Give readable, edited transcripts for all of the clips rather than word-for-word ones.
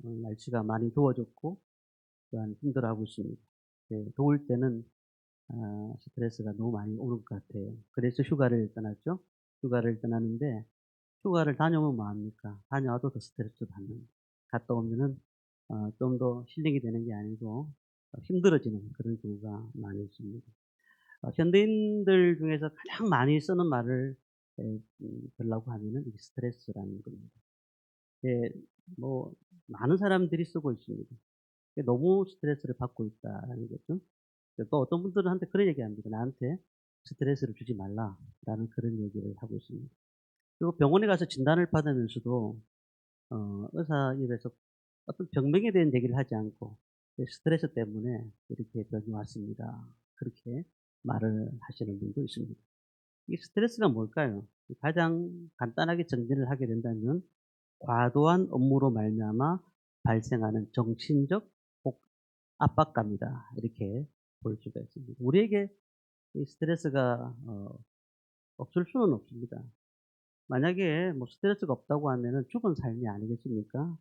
날씨가 많이 더워졌고 또한 힘들어하고 있습니다. 더울 때는 스트레스가 너무 많이 오는 것 같아요. 그래서 휴가를 떠났죠. 휴가를 떠나는데 휴가를 다녀오면 뭐 합니까? 다녀와도 더 스트레스 받는. 갔다 오면은 좀 더 힐링이 되는 게 아니고 힘들어지는 그런 경우가 많이 있습니다. 현대인들 중에서 가장 많이 쓰는 말을 들라고 하면은 이게 스트레스라는 겁니다. 예, 뭐 많은 사람들이 쓰고 있습니다. 너무 스트레스를 받고 있다는 거죠. 또 어떤 분들은 한테 그런 얘기합니다. 나한테 스트레스를 주지 말라라는 그런 얘기를 하고 있습니다. 그리고 병원에 가서 진단을 받으면서도 의사 입에서 어떤 병명에 대한 얘기를 하지 않고 스트레스 때문에 이렇게 병이 왔습니다. 그렇게 말을 하시는 분도 있습니다. 이 스트레스가 뭘까요? 가장 간단하게 정리를 하게 된다면 과도한 업무로 말미암아 발생하는 정신적 압박감이다. 이렇게 볼 수가 있습니다. 우리에게 이 스트레스가 없을 수는 없습니다. 만약에 뭐 스트레스가 없다고 하면은 죽은 삶이 아니겠습니까?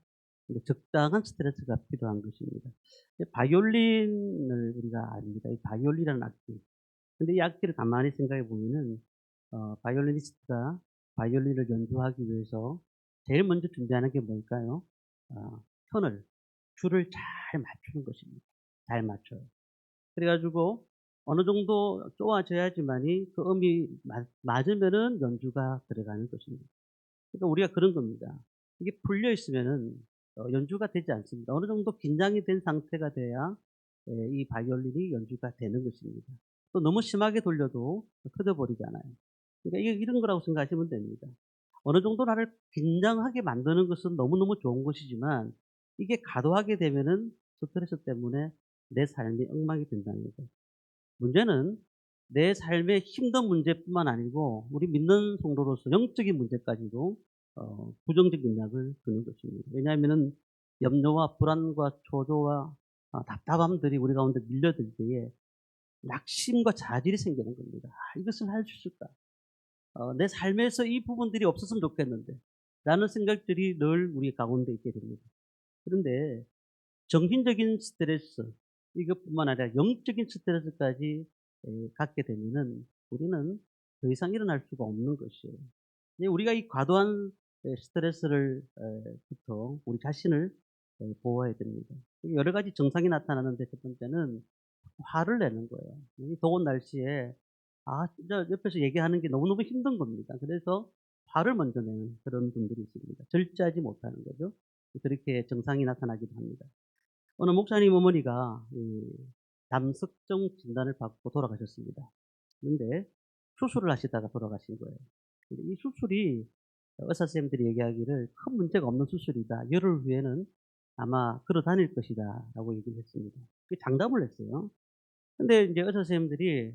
근데 적당한 스트레스가 필요한 것입니다. 바이올린을 우리가 압니다. 이 바이올린이라는 악기. 근데 이 악기를 가만히 생각해 보면은 바이올리니스트가 바이올린을 연주하기 위해서 제일 먼저 준비하는 게 뭘까요? 톤을 줄을 잘 맞추는 것입니다. 잘 맞춰요. 그래 가지고 어느 정도 쪼아져야지만이 그 음이 맞으면은 연주가 들어가는 것입니다. 그러니까 우리가 그런 겁니다. 이게 풀려 있으면은 연주가 되지 않습니다. 어느 정도 긴장이 된 상태가 돼야 이 바이올린이 연주가 되는 것입니다. 또 너무 심하게 돌려도 터져 버리잖아요. 그러니까 이게 이런 거라고 생각하시면 됩니다. 어느 정도 나를 긴장하게 만드는 것은 너무너무 좋은 것이지만 이게 과도하게 되면은 스트레스 때문에 내 삶이 엉망이 된다는 거죠. 문제는 내 삶의 힘든 문제뿐만 아니고 우리 믿는 성도로서 영적인 문제까지도 부정적 영향을 주는 것입니다. 왜냐하면은 염려와 불안과 초조와 답답함들이 우리 가운데 밀려들 때에 낙심과 자질이 생기는 겁니다. '이것을 할 수 있을까? 내 삶에서 이 부분들이 없었으면 좋겠는데.' 라는 생각들이 늘 우리 가운데 있게 됩니다. 그런데 정신적인 스트레스 이것뿐만 아니라 영적인 스트레스까지 갖게 되면은 우리는 더 이상 일어날 수가 없는 것이에요. 근데 우리가 이 과도한 스트레스를 부터 우리 자신을 보호해야 됩니다. 여러 가지 증상이 나타나는데 첫 번째는 화를 내는 거예요. 이 더운 날씨에 진짜 옆에서 얘기하는 게 너무너무 힘든 겁니다. 그래서 화를 먼저 내는 그런 분들이 있습니다. 절제하지 못하는 거죠. 그렇게 증상이 나타나기도 합니다. 어느 목사님 어머니가 이 담석정 진단을 받고 돌아가셨습니다. 그런데 수술을 하시다가 돌아가신 거예요. 근데 이 수술이 의사 선생님들이 얘기하기를 "큰 문제가 없는 수술이다. 열흘 후에는 아마 걸어 다닐 것이다."라고 얘기를 했습니다. 그 장담을 했어요. 근데 인제 의사 선생님들이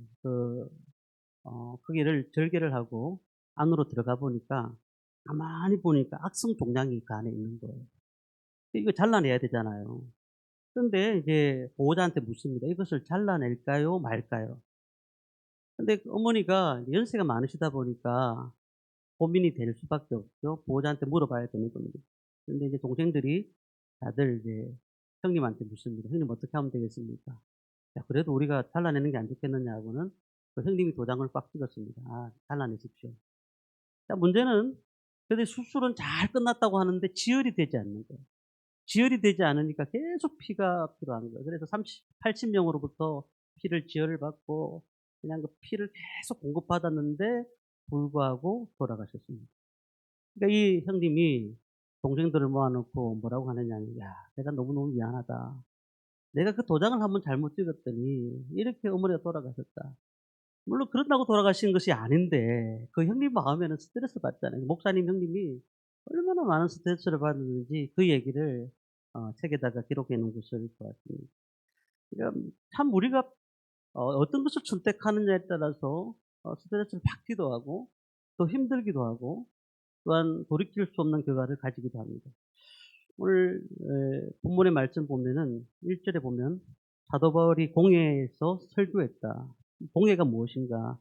거기를 절개를 하고 안으로 들어가 보니까 가만히 보니까 악성 종양이 그 안에 있는 거예요. 이거 잘라내야 되잖아요. 그런데 이제 보호자한테 묻습니다. "이것을 잘라낼까요? 말까요?" 근데 그 어머니가 연세가 많으시다 보니까 고민이 될 수밖에 없죠. 보호자한테 물어봐야 되는 겁니다. 근데 이제 동생들이 다들 이제 형님한테 묻습니다. "형님 어떻게 하면 되겠습니까?" "야 그래도 우리가 잘라내는 게 안 좋겠느냐." 하고는 그 형님이 도장을 꽉 찍었습니다. 잘라내십시오." 자 문제는 근데 수술은 잘 끝났다고 하는데 지혈이 되지 않는 거예요. 지혈이 되지 않으니까 계속 피가 필요한 거예요. 그래서 80 명으로부터 피를 지혈을 받고 그냥 그 피를 계속 공급받았는데 불구하고 돌아가셨습니다. 그러니까 이 형님이 동생들을 모아 놓고 뭐라고 하느냐면 "야 내가 너무너무 미안하다. 내가 그 도장을 한번 잘못 찍었더니 이렇게 어머니가 돌아가셨다." 물론 그런다고 돌아가신 것이 아닌데 그 형님 마음에는 스트레스 받잖아요. 목사님 형님이 얼마나 많은 스트레스를 받았는지 그 얘기를 책에다가 기록해 놓은 것을 보았습니다. 그러니까 참 우리가 어떤 것을 선택하느냐에 따라서 스트레스를 받기도 하고 또 힘들기도 하고 또한 돌이킬 수 없는 결과를 가지기도 합니다. 오늘 본문의 말씀 보면은 1 절에 보면 사도 바울이 공회에서 설교했다. 공회가 무엇인가?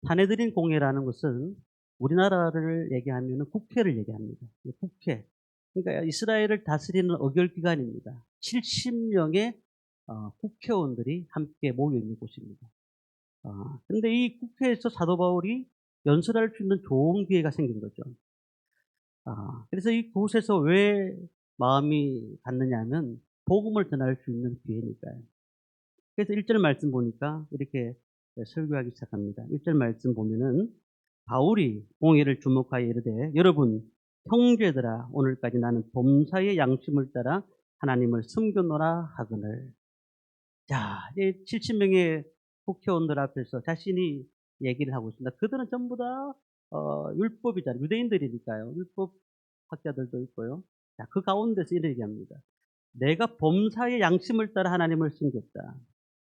사내들인 공회라는 것은 우리나라를 얘기하면은 국회를 얘기합니다. 국회. 그러니까 이스라엘을 다스리는 의결기관입니다. 70명의 국회의원들이 함께 모여 있는 곳입니다. 근데 이 국회에서 사도 바울이 연설할 수 있는 좋은 기회가 생긴 거죠. 그래서 이 곳에서 왜 마음이 갔느냐 하면 복음을 전할 수 있는 기회니까요. 그래서 1절 말씀 보니까 이렇게 설교하기 시작합니다. 1절 말씀 보면은 바울이 공회를 주목하여 이르되 여러분 형제들아 오늘까지 나는 범사의 양심을 따라 하나님을 섬겨노라 하거늘. 자, 이제 70명의 국회의원들 앞에서 자신이 얘기를 하고 있습니다. 그들은 전부 다 율법이잖아요. 유대인들이니까요. 율법 학자들도 있고요. 자, 그 가운데서 이렇게 얘기합니다. 내가 범사의 양심을 따라 하나님을 섬겼다.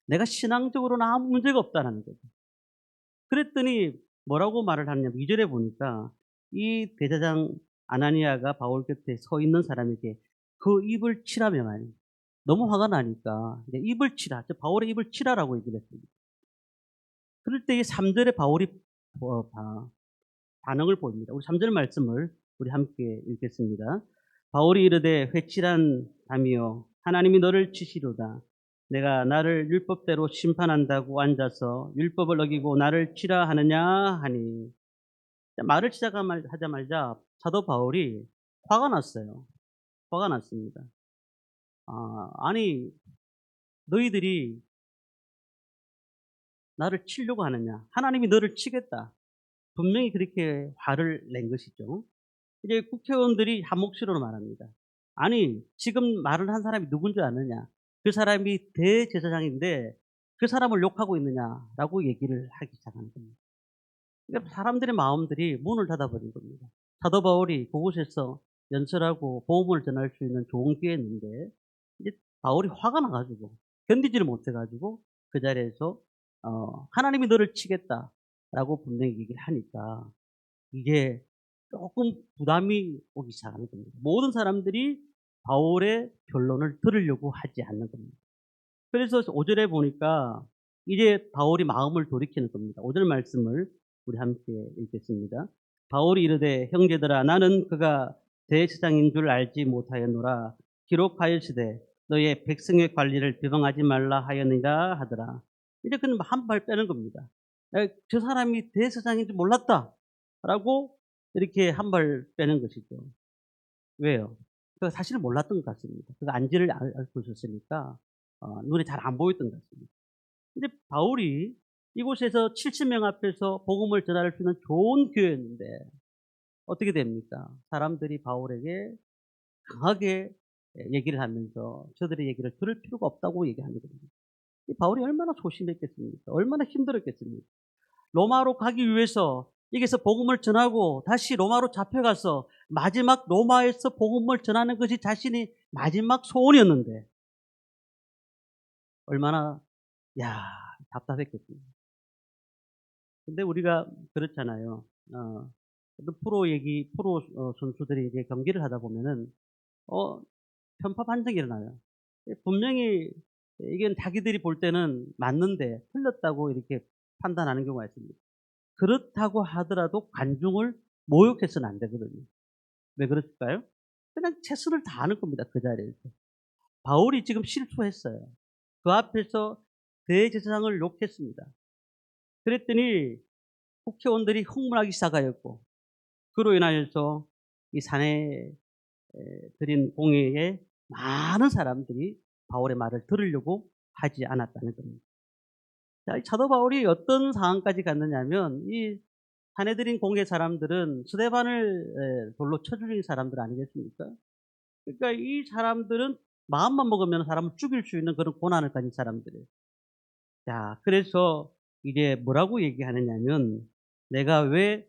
내가 신앙적으로는 아무 문제가 없다는 거죠. 그랬더니 뭐라고 말을 하느냐. 2절에 보니까 이 대제사장 아나니아가 바울 곁에 서 있는 사람에게 그 입을 치라며 말이에요. 너무 화가 나니까 이제 입을 치라. 바울의 입을 치라라고 얘기를 했습니다. 그럴 때 이 3절에 바울이 반응을 보입니다. 우리 3절 말씀을 우리 함께 읽겠습니다. 바울이 이르되 회칠한 담이여 하나님이 너를 치시로다. 내가 나를 율법대로 심판한다고 앉아서 율법을 어기고 나를 치라 하느냐 하니. 말을 시작하자마자 사도 바울이 화가 났어요. 화가 났습니다. 아니 너희들이 나를 치려고 하느냐. 하나님이 너를 치겠다. 분명히 그렇게 화를 낸 것이죠. 이제 국회의원들이 한 목소리로 말합니다. 아니 지금 말을 한 사람이 누군지 아느냐. 그 사람이 대제사장인데 그 사람을 욕하고 있느냐라고 얘기를 하기 시작하는 겁니다. 그러니까 사람들의 마음들이 문을 닫아버린 겁니다. 사도 바울이 그곳에서 연설하고 복음을 전할 수 있는 좋은 기회였는데 이제 바울이 화가 나가지고 견디지를 못해가지고 그 자리에서 하나님이 너를 치겠다라고 분명히 얘기를 하니까 이게 조금 부담이 오기 시작하는 겁니다. 모든 사람들이 바울의 변론을 들으려고 하지 않는 겁니다. 그래서 5절에 보니까 이제 바울이 마음을 돌이키는 겁니다. 5절 말씀을 우리 함께 읽겠습니다. 바울이 이르되 형제들아 나는 그가 대제사장인 줄 알지 못하였노라. 기록하였으되 너의 백성의 관리를 비방하지 말라 하였느니라 하더라. 이제 그는 한 발 빼는 겁니다. 저 사람이 대제사장인 줄 몰랐다 라고 이렇게 한 발 빼는 것이죠. 왜요? 그가 사실 몰랐던 것 같습니다. 그가 안지를 앓고 있었으니까 눈에 잘 안 보였던 것 같습니다. 근데 바울이 이곳에서 70명 앞에서 복음을 전할 수 있는 좋은 기회였는데 어떻게 됩니까? 사람들이 바울에게 강하게 얘기를 하면서 저들의 얘기를 들을 필요가 없다고 얘기하는 겁니다. 바울이 얼마나 소심했겠습니까? 얼마나 힘들었겠습니까? 로마로 가기 위해서 여기서 복음을 전하고 다시 로마로 잡혀가서 마지막 로마에서 복음을 전하는 것이 자신이 마지막 소원이었는데 얼마나 답답했겠습니까? 근데 우리가 그렇잖아요. 어떤 프로 선수들이 이제 경기를 하다 보면은 편파 판정이 일어나요. 분명히 이건 자기들이 볼 때는 맞는데 틀렸다고 이렇게 판단하는 경우가 있습니다. 그렇다고 하더라도 관중을 모욕해서는 안 되거든요. 왜 그랬을까요? 그냥 최선을 다하는 겁니다. 그 자리에서. 바울이 지금 실수했어요. 그 앞에서 대제사장을 욕했습니다. 그랬더니 국회의원들이 흥분하기 시작하였고 그로 인하여서 이 산에 드린 공회에 많은 사람들이 바울의 말을 들으려고 하지 않았다는 겁니다. 자, 사도 바울이 어떤 상황까지 갔느냐면 이 사내들인 공회 사람들은 스데반을 돌로 쳐 죽인 사람들 아니겠습니까? 그러니까 이 사람들은 마음만 먹으면 사람을 죽일 수 있는 그런 고난을 가진 사람들이에요. 자, 그래서 이제 뭐라고 얘기하느냐면 내가 왜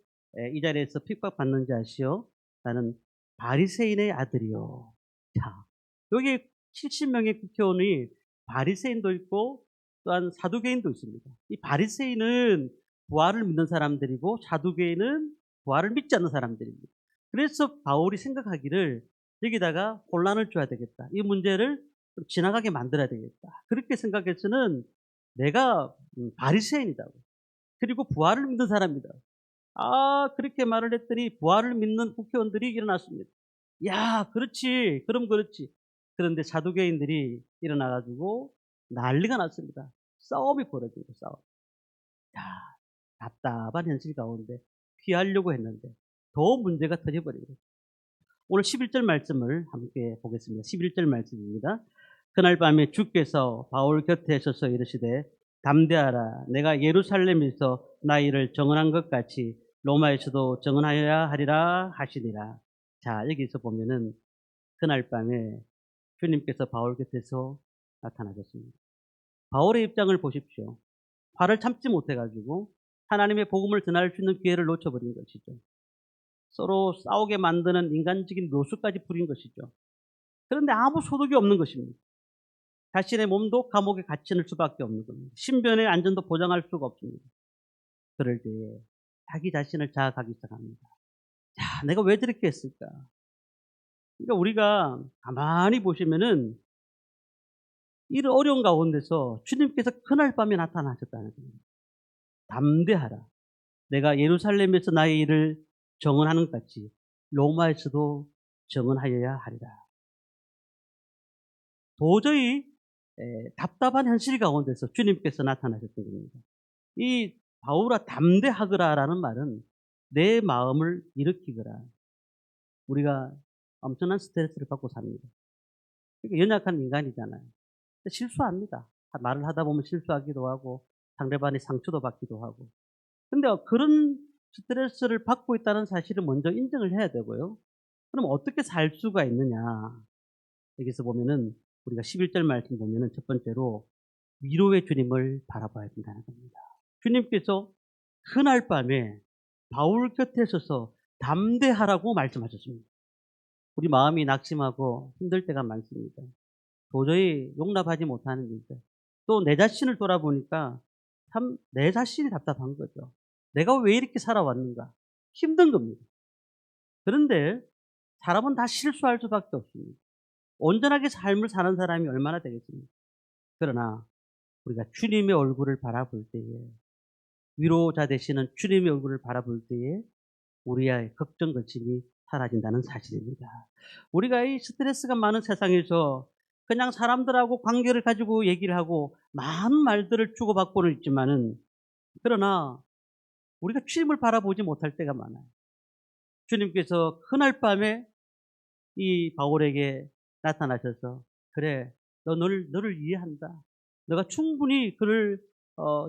이 자리에서 핍박받는지 아시오? 나는 바리새인의 아들이요. 자, 여기 70명의 국회의원이 바리새인도 있고 또한 사두개인도 있습니다. 이 바리새인은 부활을 믿는 사람들이고 사두개인은 부활을 믿지 않는 사람들입니다. 그래서 바울이 생각하기를 여기다가 혼란을 줘야 되겠다. 이 문제를 좀 지나가게 만들어야 되겠다. 그렇게 생각해서는 내가 바리새인이다. 그리고 부활을 믿는 사람이다. 그렇게 말을 했더니 부활을 믿는 국회의원들이 일어났습니다. 야, 그렇지. 그럼 그렇지. 그런데 사두개인들이 일어나 가지고 난리가 났습니다. 싸움이 벌어진 거예요, 싸움. 야, 답답한 현실 가운데 피하려고 했는데 더 문제가 터져버린 거예요. 오늘 11절 말씀을 함께 보겠습니다. 11절 말씀입니다. 그날 밤에 주께서 바울 곁에 서서 이르시되 담대하라. 내가 예루살렘에서 나이를 정언한 것 같이 로마에서도 정언하여야 하리라 하시니라. 자, 여기서 보면은 그날 밤에 주님께서 바울 곁에서 나타나셨습니다. 바울의 입장을 보십시오. 화를 참지 못해가지고 하나님의 복음을 전할 수 있는 기회를 놓쳐버린 것이죠. 서로 싸우게 만드는 인간적인 묘수까지 부린 것이죠. 그런데 아무 소득이 없는 것입니다. 자신의 몸도 감옥에 갇힐 수밖에 없는 겁니다. 신변의 안전도 보장할 수가 없습니다. 그럴 때에 자기 자신을 자학하기 시작합니다. 야, 내가 왜 저렇게 했을까? 그러니까 우리가 가만히 보시면은 이런 어려운 가운데서 주님께서 그날 밤에 나타나셨다는 겁니다. 담대하라. 내가 예루살렘에서 나의 일을 정언하는 것 같이 로마에서도 정언하여야 하리라. 도저히 답답한 현실 가운데서 주님께서 나타나셨던 겁니다. 이 바울아 담대하거라라는 말은 내 마음을 일으키거라. 우리가 엄청난 스트레스를 받고 삽니다. 그러니까 연약한 인간이잖아요. 실수합니다. 말을 하다 보면 실수하기도 하고 상대방이 상처도 받기도 하고. 근데 그런 스트레스를 받고 있다는 사실을 먼저 인정을 해야 되고요. 그럼 어떻게 살 수가 있느냐. 여기서 보면은 우리가 11절 말씀 보면은 첫 번째로 위로의 주님을 바라봐야 된다는 겁니다. 주님께서 그날 밤에 바울 곁에 서서 담대하라고 말씀하셨습니다. 우리 마음이 낙심하고 힘들 때가 많습니다. 도저히 용납하지 못하는 일들. 또 내 자신을 돌아보니까 참 내 자신이 답답한 거죠. 내가 왜 이렇게 살아왔는가? 힘든 겁니다. 그런데 사람은 다 실수할 수밖에 없습니다. 온전하게 삶을 사는 사람이 얼마나 되겠습니까? 그러나 우리가 주님의 얼굴을 바라볼 때에 위로자 되시는 주님의 얼굴을 바라볼 때에 우리의 걱정 걱심이 사라진다는 사실입니다. 우리가 이 스트레스가 많은 세상에서 그냥 사람들하고 관계를 가지고 얘기를 하고 많은 말들을 주고받고는 있지만은 그러나 우리가 주님을 바라보지 못할 때가 많아요. 주님께서 그날 밤에 이 바울에게 나타나셔서 그래, 너를 이해한다. 너가 충분히 그를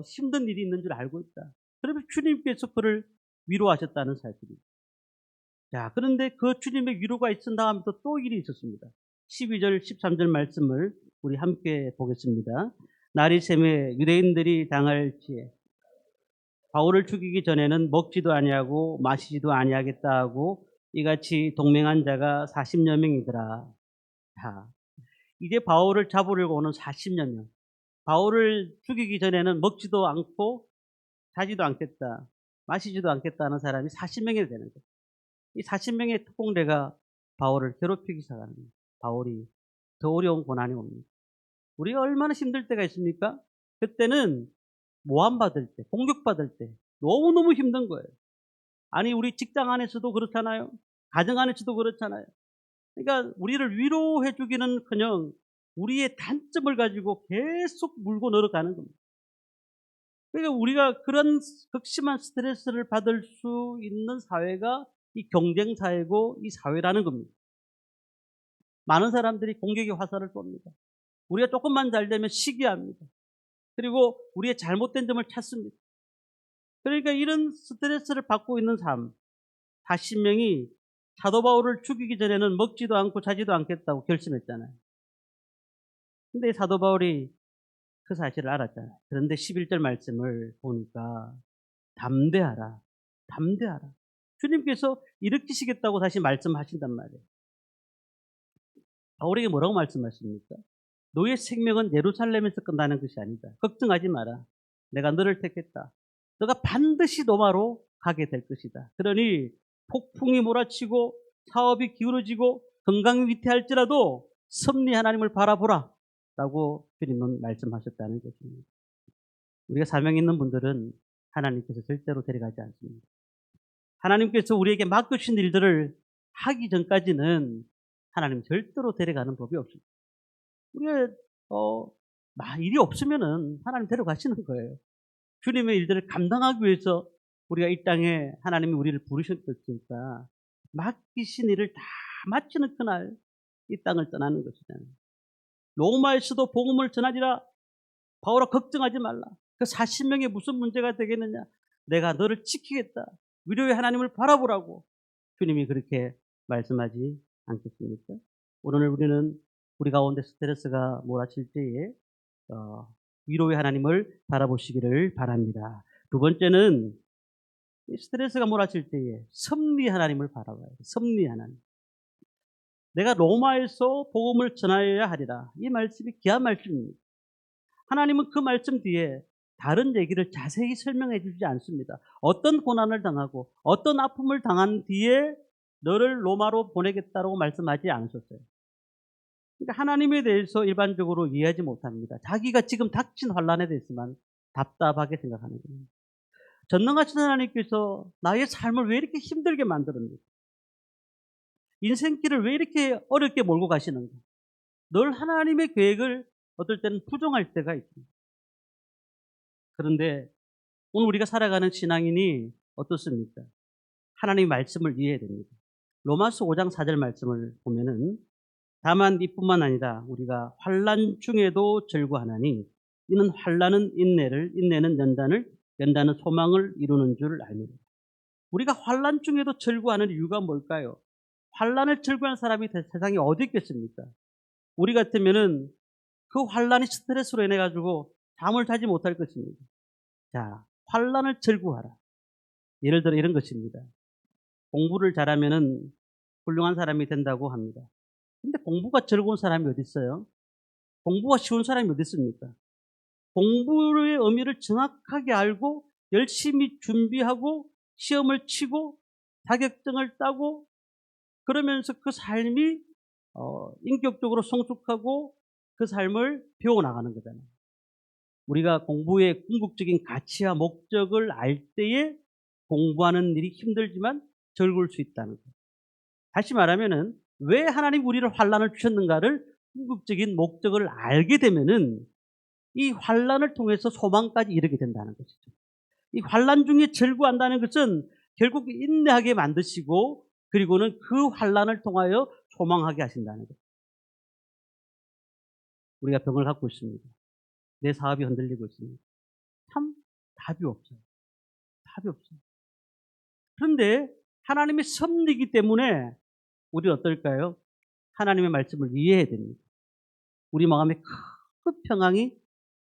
힘든 일이 있는 줄 알고 있다. 그러면 주님께서 그를 위로하셨다는 사실입니다. 자, 그런데 그 주님의 위로가 있은 다음부터 또 일이 있었습니다. 12절, 13절 말씀을 우리 함께 보겠습니다. 날이 새매 유대인들이 당할지에 바울을 죽이기 전에는 먹지도 아니하고 마시지도 아니하겠다 하고 이같이 동맹한 자가 40여 명이더라. 자, 이제 바울을 잡으려고 오는 40여 명. 바울을 죽이기 전에는 먹지도 않고 자지도 않겠다, 마시지도 않겠다 하는 사람이 40명이 되는 거예요. 이 40명의 특공대가 바울을 괴롭히기 시작하는 거예요. 바울이 더 어려운 고난이 옵니다. 우리가 얼마나 힘들 때가 있습니까? 그때는 모함받을 때, 공격받을 때 너무너무 힘든 거예요. 아니, 우리 직장 안에서도 그렇잖아요. 가정 안에서도 그렇잖아요. 그러니까 우리를 위로해 주기는커녕 우리의 단점을 가지고 계속 물고 늘어가는 겁니다. 그러니까 우리가 그런 극심한 스트레스를 받을 수 있는 사회가 이 경쟁 사회고 이 사회라는 겁니다. 많은 사람들이 공격의 화살을 쏩니다. 우리가 조금만 잘 되면 시기합니다. 그리고 우리의 잘못된 점을 찾습니다. 그러니까 이런 스트레스를 받고 있는 삶, 40명이 사도 바울을 죽이기 전에는 먹지도 않고 자지도 않겠다고 결심했잖아요. 근데 사도 바울이 그 사실을 알았잖아요. 그런데 11절 말씀을 보니까 담대하라, 담대하라. 주님께서 일으키시겠다고 다시 말씀하신단 말이에요. 바울에게 뭐라고 말씀하십니까? 너의 생명은 예루살렘에서 끝나는 것이 아니다. 걱정하지 마라. 내가 너를 택했다. 너가 반드시 로마로 가게 될 것이다. 그러니 폭풍이 몰아치고 사업이 기울어지고 건강이 위태할지라도 섭리 하나님을 바라보라 라고 주님은 말씀하셨다는 것입니다. 우리가 사명 있는 분들은 하나님께서 절대로 데려가지 않습니다. 하나님께서 우리에게 맡겨주신 일들을 하기 전까지는 하나님 절대로 데려가는 법이 없습니다. 우리가 일이 없으면은 하나님 데려가시는 거예요. 주님의 일들을 감당하기 위해서 우리가 이 땅에 하나님이 우리를 부르셨으니까 맡기신 일을 다 마치는 그날 이 땅을 떠나는 것이잖아요. 로마에서도 복음을 전하리라. 바울아 걱정하지 말라. 그 40명에 무슨 문제가 되겠느냐. 내가 너를 지키겠다. 위로의 하나님을 바라보라고 주님이 그렇게 말씀하지 않겠습니까? 오늘 우리는 우리 가운데 스트레스가 몰아칠 때에 위로의 하나님을 바라보시기를 바랍니다. 두 번째는 스트레스가 몰아칠 때에 섭리 하나님을 바라봐야 돼요. 섭리 하나님. 내가 로마에서 복음을 전하여야 하리라. 이 말씀이 귀한 말씀입니다. 하나님은 그 말씀 뒤에 다른 얘기를 자세히 설명해 주지 않습니다. 어떤 고난을 당하고 어떤 아픔을 당한 뒤에 너를 로마로 보내겠다고 말씀하지 않으셨어요. 그러니까 하나님에 대해서 일반적으로 이해하지 못합니다. 자기가 지금 닥친 환란에 대해서만 답답하게 생각하는 거예요. 전능하신 하나님께서 나의 삶을 왜 이렇게 힘들게 만들었는가? 인생길을 왜 이렇게 어렵게 몰고 가시는가? 늘 하나님의 계획을 어떨 때는 부정할 때가 있습니다. 그런데 오늘 우리가 살아가는 신앙인이 어떻습니까? 하나님의 말씀을 이해해야 됩니다. 로마서 5장 4절 말씀을 보면은 다만 이뿐만 아니라 우리가 환난 중에도 절구하나니 이는 환난은 인내를, 인내는 연단을, 연단은 소망을 이루는 줄 압니다. 우리가 환난 중에도 절구하는 이유가 뭘까요? 환난을 절구하는 사람이 세상에 어디 있겠습니까? 우리 같으면은 그 환난이 스트레스로 인해 가지고 잠을 자지 못할 것입니다. 자, 환난을 절구하라. 예를 들어 이런 것입니다. 공부를 잘하면은 훌륭한 사람이 된다고 합니다. 근데 공부가 즐거운 사람이 어디 있어요? 공부가 쉬운 사람이 어디 있습니까? 공부의 의미를 정확하게 알고 열심히 준비하고 시험을 치고 자격증을 따고 그러면서 그 삶이 인격적으로 성숙하고 그 삶을 배워나가는 거잖아요. 우리가 공부의 궁극적인 가치와 목적을 알 때에 공부하는 일이 힘들지만 즐거울 수 있다는 거예요. 다시 말하면은 왜 하나님 우리를 환난을 주셨는가를 궁극적인 목적을 알게 되면은 이 환난을 통해서 소망까지 이르게 된다는 것이죠. 이 환난 중에 절구한다는 것은 결국 인내하게 만드시고 그리고는 그 환난을 통하여 소망하게 하신다는 거예요. 우리가 병을 갖고 있습니다. 내 사업이 흔들리고 있습니다. 참 답이 없어요. 답이 없어요. 그런데 하나님의 섭리이기 때문에 우리는 어떨까요? 하나님의 말씀을 이해해야 됩니다. 우리 마음에 큰 평강이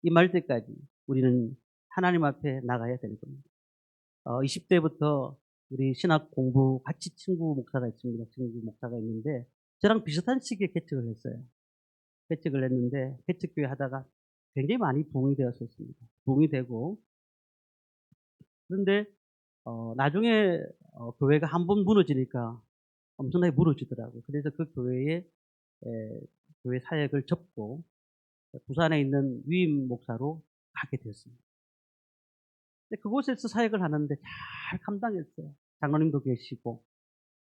임할 때까지 우리는 하나님 앞에 나가야 되는 겁니다. 20대부터 우리 신학 공부 같이 친구 목사가 있습니다. 친구 목사가 있는데 저랑 비슷한 시기에 개척을 했어요. 개척을 했는데 개척교회 하다가 굉장히 많이 부흥이 되었었습니다. 부흥이 되고 그런데 나중에 교회가 한 번 무너지니까 엄청나게 무너지더라고요. 그래서 그 교회 사역을 접고 부산에 있는 위임 목사로 가게 됐습니다. 근데 그곳에서 사역을 하는데 잘 감당했어요. 장로님도 계시고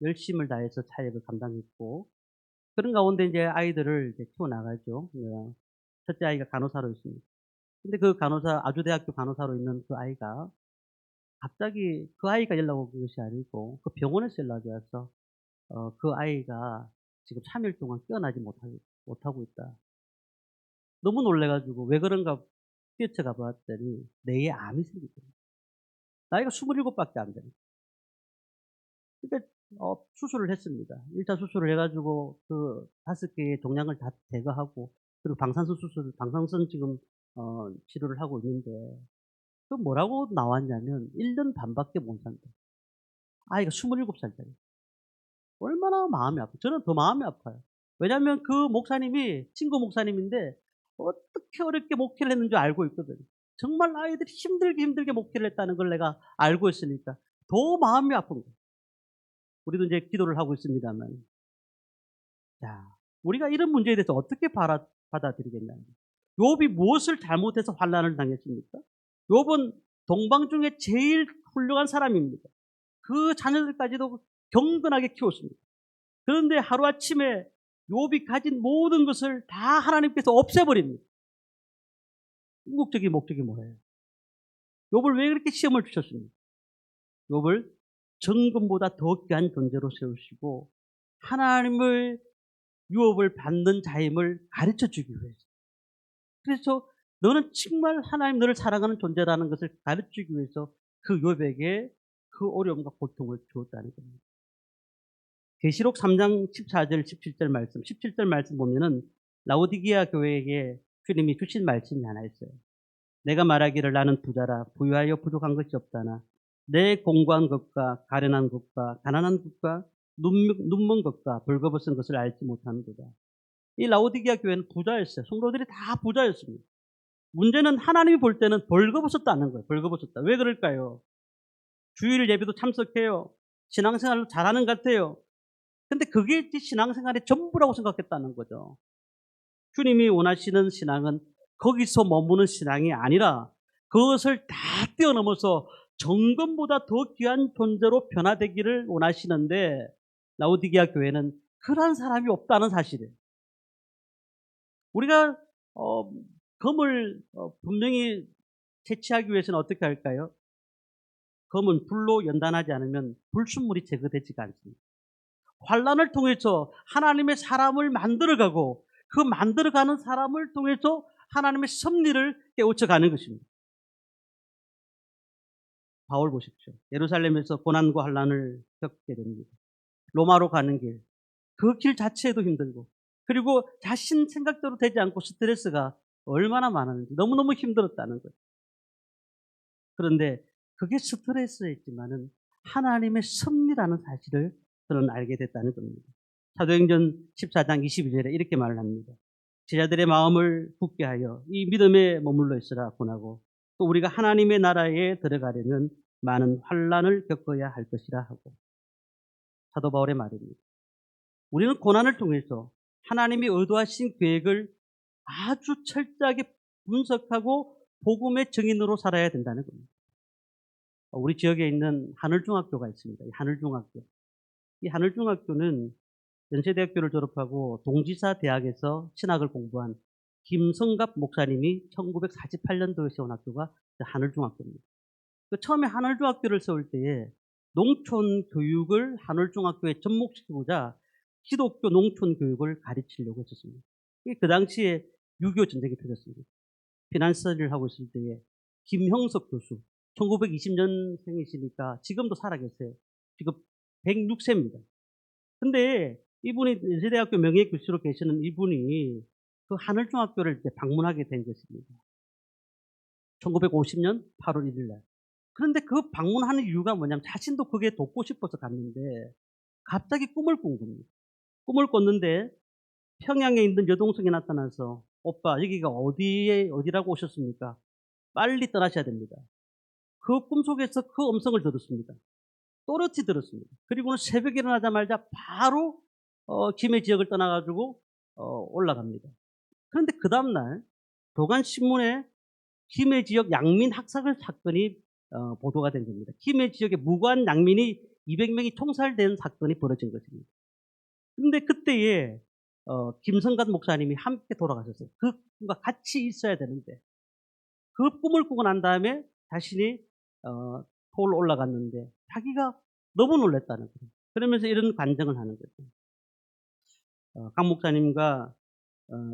열심을 다해서 사역을 감당했고 그런 가운데 이제 아이들을 이제 키워나가죠. 첫째 아이가 간호사로 있습니다. 근데 그 간호사, 아주대학교 간호사로 있는 그 아이가 갑자기 그 아이가 연락 온 것이 아니고 그 병원에서 연락이 와서 그 아이가 지금 3일 동안 깨어나지 못하고 있다. 너무 놀래가지고 왜 그런가 뛰어가 봤더니 뇌에 암이 생겼더라고요. 나이가 27밖에 안 되는. 그러니까 수술을 했습니다. 1차 수술을 해가지고 그 5개의 종양을 다 제거하고 그리고 방사선 수술, 방사선 지금 치료를 하고 있는데 그 뭐라고 나왔냐면 1년 반밖에 못 산다. 아이가 27살짜리. 얼마나 마음이 아파요. 저는 더 마음이 아파요. 왜냐하면 그 목사님이 친구 목사님인데 어떻게 어렵게 목회를 했는지 알고 있거든요. 정말 아이들이 힘들게 목회를 했다는 걸 내가 알고 있으니까 더 마음이 아픈 거예요. 우리도 이제 기도를 하고 있습니다만. 자, 우리가 이런 문제에 대해서 어떻게 받아들이겠냐면 욥이 무엇을 잘못해서 환난을 당했습니까? 욥은 동방 중에 제일 훌륭한 사람입니다. 그 자녀들까지도 경건하게 키웠습니다. 그런데 하루아침에 욥이 가진 모든 것을 다 하나님께서 없애버립니다. 궁극적인 목적이 뭐예요? 욥을 왜 그렇게 시험을 주셨습니까? 욥을 정금보다 더 귀한 존재로 세우시고 하나님을 유업을 받는 자임을 가르쳐주기 위해서. 그래서 너는 정말 하나님 너를 사랑하는 존재라는 것을 가르치기 위해서 그 욥에게 그 어려움과 고통을 주었다는 겁니다. 계시록 3장 14절 17절 말씀 17절 말씀 보면은 라오디게아 교회에게 주님이 주신 말씀이 하나 있어요. 내가 말하기를 나는 부자라 부유하여 부족한 것이 없다나 내 공고한 것과 가련한 것과 가난한 것과 눈먼 것과 벌거벗은 것을 알지 못하는도다. 이 라오디게아 교회는 부자였어요. 성도들이 다 부자였습니다. 문제는 하나님이 볼 때는 벌거벗었다는 거예요. 벌거벗었다. 왜 그럴까요? 주일 예배도 참석해요. 신앙생활을 잘하는 것 같아요. 근데 그게 신앙생활의 전부라고 생각했다는 거죠. 주님이 원하시는 신앙은 거기서 머무는 신앙이 아니라 그것을 다 뛰어넘어서 정금보다 더 귀한 존재로 변화되기를 원하시는데 라오디게아 교회는 그러한 사람이 없다는 사실이에요. 우리가 검을 분명히 채취하기 위해서는 어떻게 할까요? 검은 불로 연단하지 않으면 불순물이 제거되지가 않습니다. 환난을 통해서 하나님의 사람을 만들어가고 그 만들어가는 사람을 통해서 하나님의 섭리를 깨우쳐가는 것입니다. 바울 보십시오. 예루살렘에서 고난과 환난을 겪게 됩니다. 로마로 가는 길, 그 길 자체도 힘들고 그리고 자신 생각대로 되지 않고 스트레스가 얼마나 많았는지 너무너무 힘들었다는 거예요. 그런데 그게 스트레스였지만은 하나님의 섭리라는 사실을 저는 알게 됐다는 겁니다. 사도행전 14장 22절에 이렇게 말을 합니다. 제자들의 마음을 굳게 하여 이 믿음에 머물러 있으라 권하고 또 우리가 하나님의 나라에 들어가려면 많은 환난을 겪어야 할 것이라 하고. 사도 바울의 말입니다. 우리는 고난을 통해서 하나님이 의도하신 계획을 아주 철저하게 분석하고 복음의 증인으로 살아야 된다는 겁니다. 우리 지역에 있는 하늘중학교가 있습니다. 이 하늘중학교. 이 하늘중학교는 연세대학교를 졸업하고 동지사 대학에서 신학을 공부한 김성갑 목사님이 1948년도에 세운 학교가 하늘중학교입니다. 처음에 하늘중학교를 세울 때에 농촌 교육을 하늘중학교에 접목시키고자 기독교 농촌 교육을 가르치려고 했었습니다. 그 당시에 6.25 전쟁이 터졌습니다. 피난스터디를 하고 있을 때에 김형석 교수, 1920년생이시니까 지금도 살아계세요. 지금 106세입니다. 근데 이분이 연세대학교 명예교수로 계시는 이분이 그 하늘중학교를 이제 방문하게 된 것입니다. 1950년 8월 1일 날. 그런데 그 방문하는 이유가 뭐냐면 자신도 그게 돕고 싶어서 갔는데 갑자기 꿈을 꾼 겁니다. 꿈을 꿨는데 평양에 있는 여동생이 나타나서 오빠 여기가 어디라고 오셨습니까? 빨리 떠나셔야 됩니다. 그 꿈속에서 그 음성을 들었습니다. 또렷이 들었습니다. 그리고는 새벽에 일어나자마자 바로 김해 지역을 떠나가지고 올라갑니다. 그런데 그 다음날 도간신문에 김해 지역 양민 학살 사건이 보도가 된 겁니다. 김해 지역에 무고한 양민이 200명이 총살된 사건이 벌어진 것입니다. 그런데 그때에 김성관 목사님이 함께 돌아가셨어요. 그 꿈과 같이 있어야 되는데 그 꿈을 꾸고 난 다음에 자신이 서울로 올라갔는데 자기가 너무 놀랐다는 거예요. 그러면서 이런 간증을 하는 거죠. 강 목사님과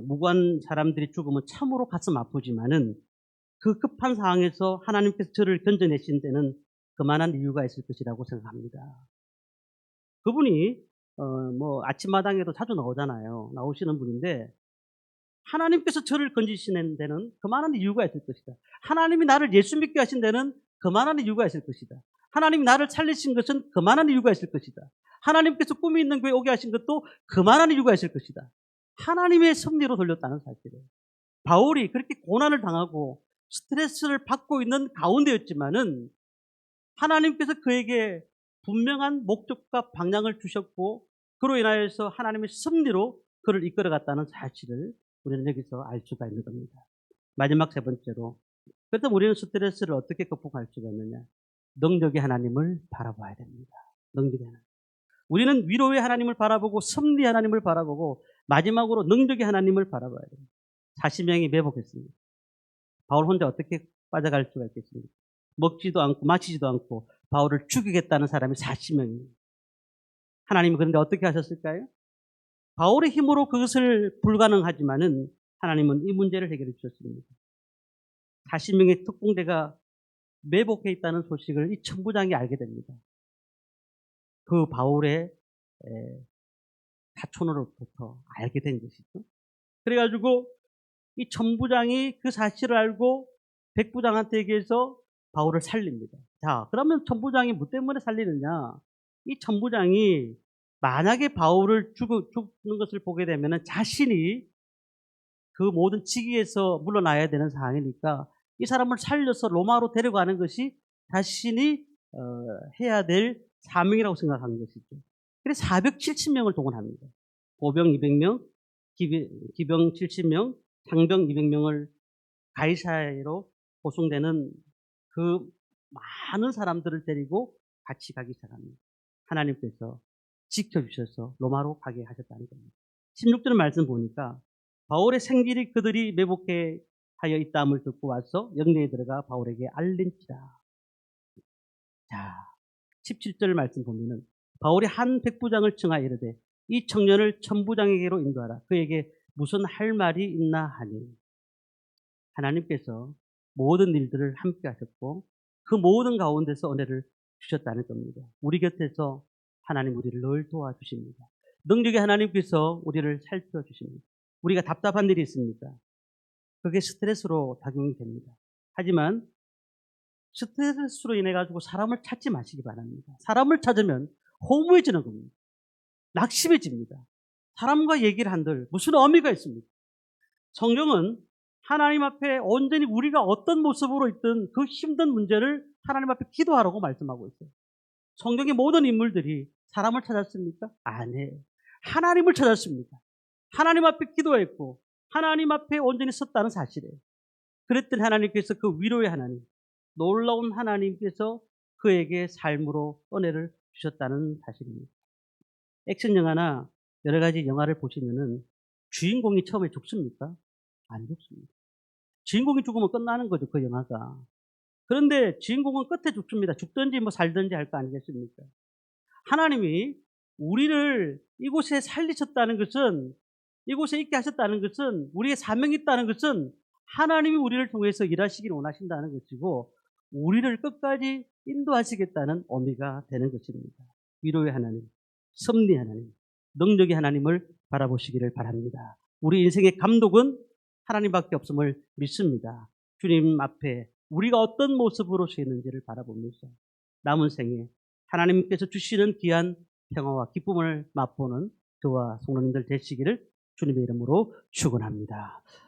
무고한 사람들이 죽으면 참으로 가슴 아프지만은 그 급한 상황에서 하나님께서 저를 건져내신 데는 그만한 이유가 있을 것이라고 생각합니다. 그분이 뭐 아침마당에도 자주 나오잖아요. 나오시는 분인데 하나님께서 저를 건지시는 데는 그만한 이유가 있을 것이다. 하나님이 나를 예수 믿게 하신 데는 그만한 이유가 있을 것이다. 하나님이 나를 살리신 것은 그만한 이유가 있을 것이다. 하나님께서 꿈이 있는 교회 오게 하신 것도 그만한 이유가 있을 것이다. 하나님의 섭리로 돌렸다는 사실이에요. 바울이 그렇게 고난을 당하고 스트레스를 받고 있는 가운데였지만은 하나님께서 그에게 분명한 목적과 방향을 주셨고 그로 인하여서 하나님의 섭리로 그를 이끌어갔다는 사실을 우리는 여기서 알 수가 있는 겁니다. 마지막 세 번째로, 그렇다면 우리는 스트레스를 어떻게 극복할 수가 있느냐? 능력의 하나님을 바라봐야 됩니다. 능력의 하나님. 우리는 위로의 하나님을 바라보고 섭리의 하나님을 바라보고 마지막으로 능력의 하나님을 바라봐야 됩니다. 40명이 매복했습니다. 바울 혼자 어떻게 빠져갈 수가 있겠습니까? 먹지도 않고 마시지도 않고 바울을 죽이겠다는 사람이 40명입니다. 하나님은 그런데 어떻게 하셨을까요? 바울의 힘으로 그것을 불가능하지만은 하나님은 이 문제를 해결해 주셨습니다. 40명의 특공대가 매복해 있다는 소식을 이 천부장이 알게 됩니다. 그 바울의 사촌으로부터 알게 된 것이죠. 그래가지고 이 천부장이 그 사실을 알고 백부장한테 얘기해서 바울을 살립니다. 자, 그러면 천부장이 뭐 때문에 살리느냐? 이 천부장이 만약에 바울을 죽는 것을 보게 되면 자신이 그 모든 직위에서 물러나야 되는 상황이니까 이 사람을 살려서 로마로 데려가는 것이 자신이 해야 될 사명이라고 생각한 것이죠. 그래서 470명을 동원합니다. 보병 200명, 기병 70명, 장병 200명을 가이사야로 호송되는 그 많은 사람들을 데리고 같이 가기 시작합니다. 하나님께서 지켜주셔서 로마로 가게 하셨다는 겁니다. 16절 말씀 보니까 바울의 생길이 그들이 매복해 하여 있다함을 듣고 와서 영내에 들어가 바울에게 알린지라. 자, 17절 말씀 보면은 바울이 한 백부장을 청하여 이르되 이 청년을 천부장에게로 인도하라. 그에게 무슨 할 말이 있나 하니. 하나님께서 모든 일들을 함께 하셨고 그 모든 가운데서 은혜를 주셨다는 겁니다. 우리 곁에서 하나님 우리를 늘 도와주십니다. 능력의 하나님께서 우리를 살펴주십니다. 우리가 답답한 일이 있습니까? 그게 스트레스로 작용이 됩니다. 하지만 스트레스로 인해 가지고 사람을 찾지 마시기 바랍니다. 사람을 찾으면 허무해지는 겁니다. 낙심해집니다. 사람과 얘기를 한들 무슨 의미가 있습니까? 성경은 하나님 앞에 온전히 우리가 어떤 모습으로 있든 그 힘든 문제를 하나님 앞에 기도하라고 말씀하고 있어요. 성경의 모든 인물들이 사람을 찾았습니까? 아니에요. 하나님을 찾았습니다. 하나님 앞에 기도했고 하나님 앞에 온전히 섰다는 사실이에요. 그랬더니 하나님께서 그 위로의 하나님, 놀라운 하나님께서 그에게 삶으로 은혜를 주셨다는 사실입니다. 액션 영화나 여러 가지 영화를 보시면은 주인공이 처음에 죽습니까? 안 죽습니다. 주인공이 죽으면 끝나는 거죠, 그 영화가. 그런데 주인공은 끝에 죽습니다. 죽든지 뭐 살든지 할 거 아니겠습니까? 하나님이 우리를 이곳에 살리셨다는 것은, 이곳에 있게 하셨다는 것은, 우리의 사명이 있다는 것은 하나님이 우리를 통해서 일하시기를 원하신다는 것이고 우리를 끝까지 인도하시겠다는 의미가 되는 것입니다. 위로의 하나님, 섭리의 하나님, 능력의 하나님을 바라보시기를 바랍니다. 우리 인생의 감독은 하나님밖에 없음을 믿습니다. 주님 앞에 우리가 어떤 모습으로 서 있는지를 바라보면서 남은 생에 하나님께서 주시는 귀한 평화와 기쁨을 맛보는 저와 성도님들 되시기를 주님의 이름으로 축원합니다.